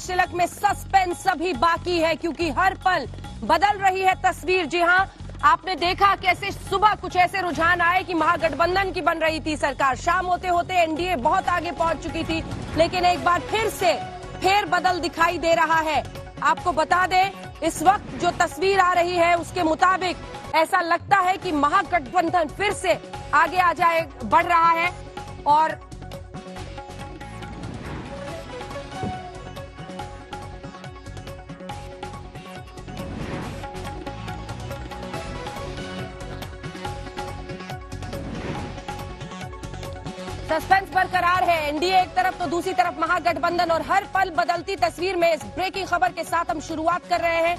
पांच तिलक में सस्पेंस अभी बाकी है क्योंकि हर पल बदल रही है तस्वीर। जी हां, आपने देखा कैसे सुबह कुछ ऐसे रुझान आए कि महागठबंधन की बन रही थी सरकार, शाम होते होते एनडीए बहुत आगे पहुंच चुकी थी, लेकिन एक बार फिर से फेर बदल दिखाई दे रहा है। आपको बता दें, इस वक्त जो तस्वीर आ रही है उसके मुताबिक ऐसा लगता है कि महागठबंधन फिर से आगे बढ़ रहा है। और सस्पेंस बरकरार है, एनडीए एक तरफ तो दूसरी तरफ महागठबंधन, और हर पल बदलती तस्वीर में इस ब्रेकिंग खबर के साथ हम शुरुआत कर रहे हैं।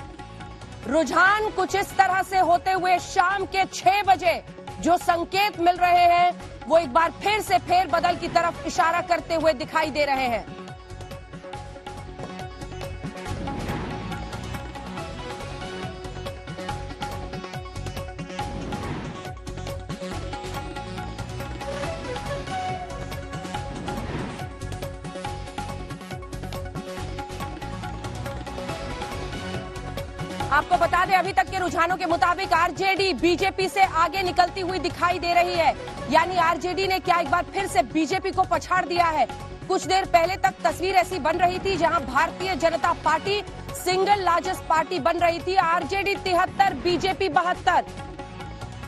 रुझान कुछ इस तरह से होते हुए शाम के 6 बजे जो संकेत मिल रहे हैं वो एक बार फिर से फेर बदल की तरफ इशारा करते हुए दिखाई दे रहे हैं। आपको बता दें, अभी तक के रुझानों के मुताबिक आरजेडी बीजेपी से आगे निकलती हुई दिखाई दे रही है। यानी आरजेडी ने क्या एक बार फिर से बीजेपी को पछाड़ दिया है। कुछ देर पहले तक तस्वीर ऐसी बन रही थी जहां Bharatiya Janata party single largest party बन रही थी, आरजेडी 73, बीजेपी 72।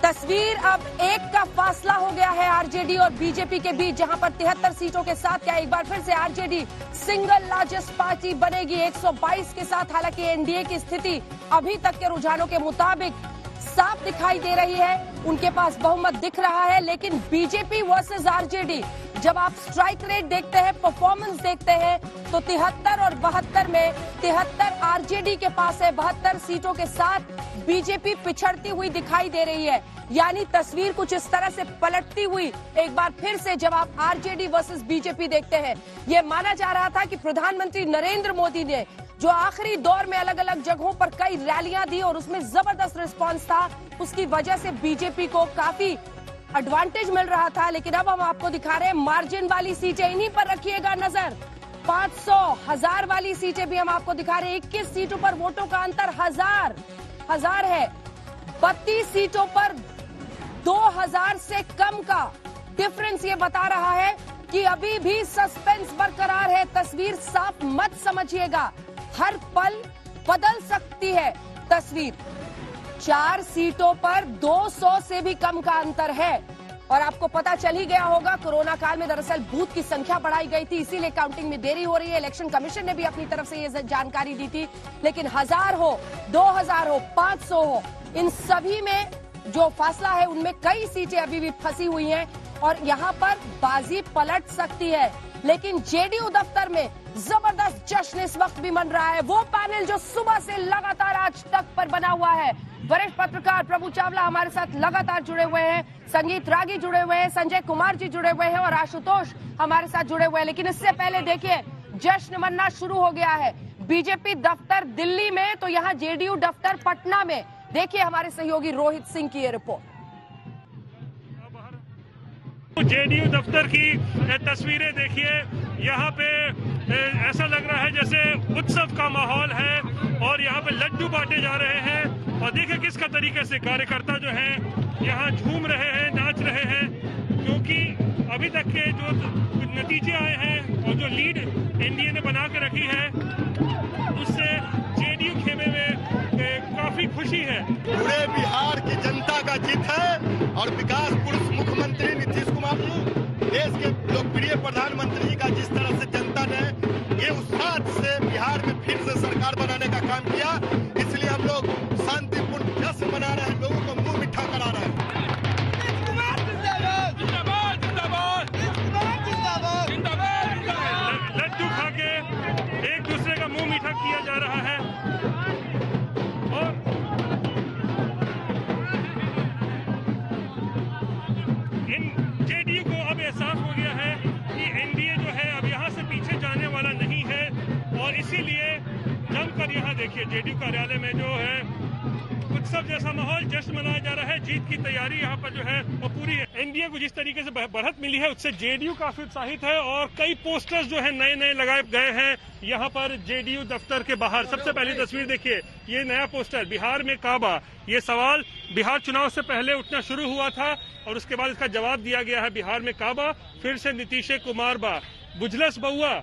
तस्वीर अब एक का फासला हो गया है आरजेडी और बीजेपी के बीच, जहां पर 73 सीटों के साथ क्या एक बार फिर से आरजेडी सिंगल लार्जेस्ट पार्टी बनेगी 122 के साथ। हालांकि एनडीए की स्थिति अभी तक के रुझानों के मुताबिक साफ दिखाई दे रही है, उनके पास बहुमत दिख रहा है। लेकिन बीजेपी वर्सेस आरजेडी, जब आप स्ट्राइक रेट देखते हैं, परफॉर्मेंस देखते हैं, तो 73 और 72 में 73 आरजेडी के पास है, 72 सीटों के साथ बीजेपी पिछड़ती हुई दिखाई दे रही है। यानी तस्वीर कुछ इस तरह से पलटती हुई एक बार फिर से जब आप आरजेडी वर्सेस बीजेपी देखते हैं। यह माना जा रहा था कि प्रधानमंत्री नरेंद्र मोदी ने जो आखिरी दौर में अलग अलग जगहों पर कई रैलियां दी और उसमें जबरदस्त रिस्पांस था, उसकी वजह से बीजेपी को काफी एडवांटेज मिल रहा था। लेकिन अब हम आपको दिखा रहे हैं मार्जिन वाली सीटें, इन्हीं पर रखिएगा नजर। 500, 1000 वाली सीटें भी हम आपको दिखा रहे हैं। 21 सीटों पर वोटों का अंतर हजार है। 32 सीटों पर 2000 से कम का डिफरेंस ये बता रहा है कि अभी भी सस्पेंस बरकरार है। तस्वीर साफ मत समझिएगा, हर पल बदल सकती है तस्वीर। 4 सीटों पर 200 से भी कम का अंतर है। और आपको पता चल ही गया होगा, कोरोना काल में दरअसल बूथ की संख्या बढ़ाई गई थी, इसीलिए काउंटिंग में देरी हो रही है। इलेक्शन कमीशन ने भी अपनी तरफ से ये जानकारी दी थी। लेकिन 1000 हो, 2000 हो, 500 हो, इन सभी में जो फासला है उनमें कई सीटें अभी भी फंसी हुई हैं और यहां पर बाजी पलट सकती है। लेकिन जेडीयू दफ्तर में जबरदस्त जश्न इस वक्त भी मन रहा है। वो पैनल जो सुबह से लगातार आज तक पर बना हुआ है, वरिष्ठ पत्रकार प्रभु चावला हमारे साथ लगातार जुड़े हुए हैं, संगीत रागी जुड़े हुए हैं, संजय कुमार जी जुड़े हुए हैं और आशुतोष हमारे साथ जुड़े हुए हैं। लेकिन इससे पहले देखिए, जश्न मनना शुरू हो गया है। बीजेपी दफ्तर दिल्ली में तो यहाँ जेडीयू दफ्तर पटना में। देखिए हमारे सहयोगी रोहित सिंह की ये रिपोर्ट। जेडीयू दफ्तर की तस्वीरें देखिए, यहाँ पे ऐसा लग रहा है जैसे उत्सव का माहौल है और यहाँ पे लड्डू बांटे जा रहे हैं। और देखिए किस का तरीके से कार्यकर्ता जो हैं यहाँ झूम रहे हैं, नाच रहे हैं, क्योंकि अभी तक के जो नतीजे आए हैं और जो लीड एनडीए ने बना के रखी है उससे जेडीयू खेमे में काफी खुशी है। पूरे बिहार की जनता का जीत है और विकास पुरुष मुख्यमंत्री नीतीश कुमार जी, देश के लोकप्रिय प्रधानमंत्री जी का जिस तरह से जनता ने ये उत्साह से बिहार में फिर से सरकार बनाने का काम किया, इसलिए हम लोग शांतिपूर्ण जश्न मना रहे हैं, लोगों को मुंह मीठा करा रहे हैं। लड्डू खा के एक दूसरे का मुंह मीठा किया जा रहा है और इन जेडीयू को अब एहसास हो गया है कि एनडीए जो है अब यहाँ से पीछे जाने वाला नहीं है। और इसीलिए जमकर यहाँ देखिए जेडीयू कार्यालय में जो है कुछ उत्सव जैसा माहौल, जश्न मनाया जा रहा है, जीत की तैयारी यहाँ पर जो है वो पूरी है। एनडीए को जिस तरीके से बढ़त मिली है उससे जेडीयू काफी उत्साहित है और कई पोस्टर्स जो है नए नए लगाए गए हैं यहाँ पर जेडीयू दफ्तर के बाहर। सबसे पहली तस्वीर देखिए, ये नया पोस्टर, बिहार में काबा। ये सवाल बिहार चुनाव से पहले उठना शुरू हुआ था और उसके बाद इसका जवाब दिया गया है, बिहार में काबा, फिर से नीतीश कुमार बा, बुझलस बउआ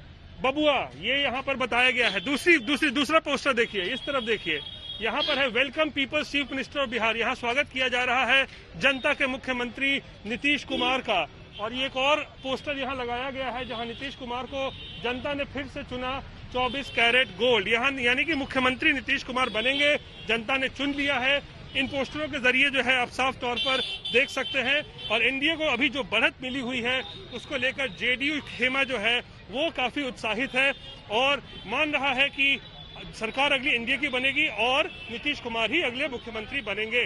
बबुआ, ये यहाँ पर बताया गया है। दूसरा पोस्टर देखिए, इस तरफ देखिए, यहाँ पर है welcome peoples chief minister of Bihar. यहाँ स्वागत किया जा रहा है जनता के मुख्यमंत्री नीतीश कुमार का। और ये एक और पोस्टर यहाँ लगाया गया है जहाँ नीतीश कुमार को जनता ने फिर से चुना 24 कैरेट गोल्ड। यहाँ यानी कि मुख्यमंत्री नीतीश कुमार बनेंगे, जनता ने चुन लिया है। इन पोस्टरों के जरिए जो है आप साफ तौर पर देख सकते हैं। और एनडीए को अभी जो बढ़त मिली हुई है उसको लेकर जेडीयू खेमा जो है वो काफी उत्साहित है और मान रहा है कि सरकार अगली एनडीए की बनेगी और नीतीश कुमार ही अगले मुख्यमंत्री बनेंगे।